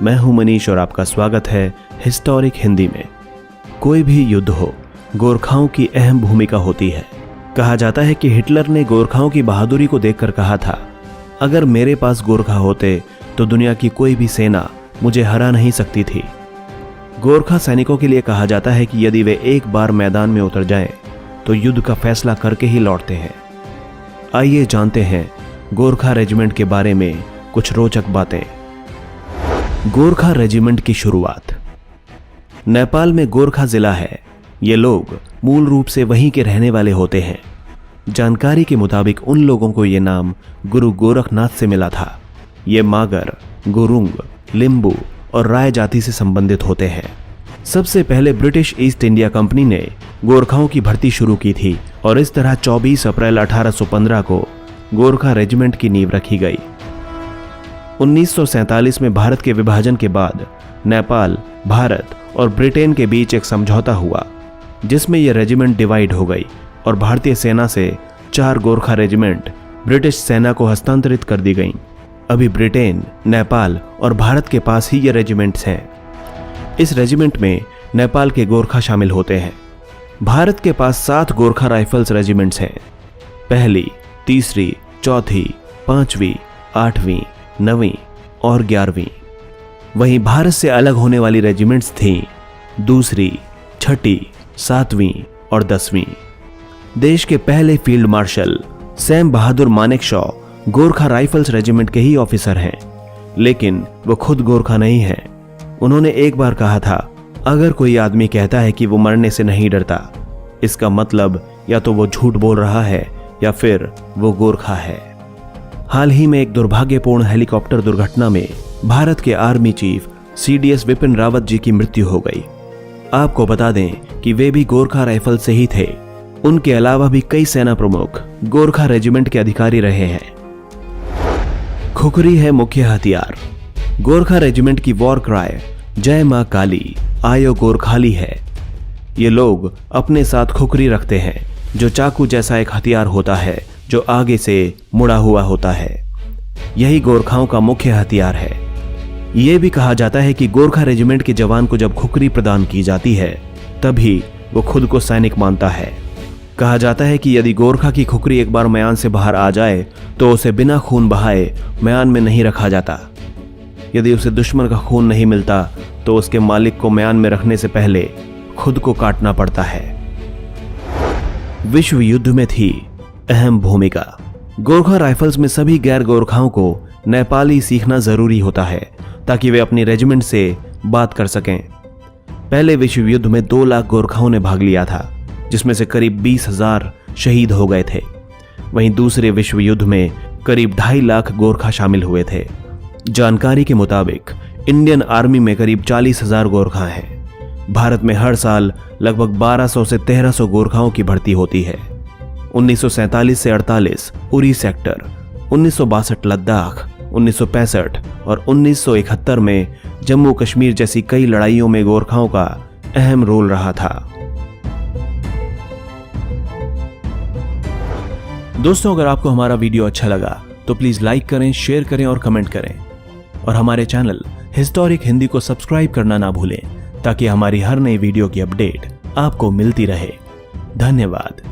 मैं हूं मनीष और आपका स्वागत है हिस्टोरिक हिंदी में। कोई भी युद्ध हो, गोरखाओं की अहम भूमिका होती है। कहा जाता है कि हिटलर ने गोरखाओं की बहादुरी को देखकर कहा था, अगर मेरे पास गोरखा होते तो दुनिया की कोई भी सेना मुझे हरा नहीं सकती थी। गोरखा सैनिकों के लिए कहा जाता है कि यदि वे एक बार मैदान में उतर जाएं, तो युद्ध का फैसला करके ही लौटते हैं। आइए जानते हैं गोरखा रेजिमेंट के बारे में कुछ रोचक बातें। गोरखा रेजिमेंट की शुरुआत। नेपाल में गोरखा जिला है। ये लोग मूल रूप से वहीं के रहने वाले होते हैं। जानकारी के मुताबिक उन लोगों को ये नाम गुरु गोरखनाथ से मिला था। ये मागर, गुरुंग, लिंबू और राय जाति से संबंधित होते हैं। सबसे पहले ब्रिटिश ईस्ट इंडिया कंपनी ने गोरखाओं की भर्ती शुरू की थी और इस तरह 24 अप्रैल 1815 को गोरखा रेजिमेंट की नींव रखी गई। 1947 में भारत के विभाजन के बाद नेपाल, भारत और ब्रिटेन के बीच एक समझौता हुआ, जिसमें यह रेजिमेंट डिवाइड हो गई और भारतीय सेना से 4 गोरखा रेजिमेंट ब्रिटिश सेना को हस्तांतरित कर दी गईं। अभी ब्रिटेन, नेपाल और भारत के पास ही ये रेजिमेंट्स हैं। इस रेजिमेंट में नेपाल के गोरखा शामिल होते हैं। भारत के पास 7 गोरखा राइफल्स रेजिमेंट्स हैं। पहली, तीसरी, चौथी, 5वीं, 8वीं, 9वीं और 11वीं। वहीं भारत से अलग होने वाली रेजिमेंट्स थीं दूसरी, छठी, 7वीं और 10वीं। देश के पहले फील्ड मार्शल सैम बहादुर मानेकशॉ गोरखा राइफल्स रेजिमेंट के ही ऑफिसर हैं, लेकिन वो खुद गोरखा नहीं हैं। उन्होंने एक बार कहा था, अगर कोई आदमी कहता है कि वो मरने से नहीं डरता, इसका मतलब या तो वो झूठ बोल रहा है या फिर वो गोरखा है। हाल ही में एक दुर्भाग्यपूर्ण हेलीकॉप्टर दुर्घटना में भारत के army chief CDS Bipin Rawat ji की मृत्यु हो गई। आपको बता दें कि वे भी गोरखा राइफल से ही थे। उनके अलावा भी कई सेना प्रमुख गोरखा रेजिमेंट के अधिकारी रहे हैं। खुखरी है मुख्य हथियार। गोरखा रेजिमेंट की वॉर क्राई जय मां काली आयो गोरखाली है। ये लोग अपने साथ खुखरी रखते हैं, जो चाकू जैसा एक हथियार होता है जो आगे से मुड़ा हुआ होता है। यही गोरखाओं का मुख्य हथियार है। यह भी कहा जाता है कि गोरखा रेजिमेंट के जवान को जब खुखरी प्रदान की जाती है, तभी वो खुद को सैनिक मानता है। कहा जाता है कि यदि गोरखा की खुखरी एक बार म्यान से बाहर आ जाए तो उसे बिना खून बहाए म्यान में नहीं रखा जाता। यदि उसे दुश्मन का खून नहीं मिलता तो उसके मालिक को म्यान में रखने से पहले खुद को काटना पड़ता है। विश्व युद्ध में थी अहम भूमिका। गोरखा राइफल्स में सभी गैर गोरखाओं को नेपाली सीखना जरूरी होता है ताकि वे अपनी रेजिमेंट से बात कर सकें। पहले विश्व युद्ध में 2 लाख गोरखाओं ने भाग लिया था, जिसमें से करीब 20,000 शहीद हो गए थे। वहीं दूसरे विश्व युद्ध में करीब 2.5 लाख गोरखा शामिल हुए थे। जानकारी के मुताबिक इंडियन आर्मी में करीब 40,000 गोरखा हैं। भारत में हर साल लगभग 1200 से 1300 गोरखाओं की भर्ती होती है। 1947 से 48 उरी सेक्टर, 1962 लद्दाख, 1965 और 1971 में जम्मू कश्मीर जैसी कई लड़ाइयों में गोरखाओं का अहम रोल रहा था। दोस्तों, अगर आपको हमारा वीडियो अच्छा लगा तो प्लीज लाइक करें, शेयर करें और कमेंट करें। और हमारे चैनल हिस्टोरिक हिंदी को सब्सक्राइब करना ना भूलें, ताकि हमारी हर नई वीडियो की अपडेट आपको मिलती रहे। धन्यवाद।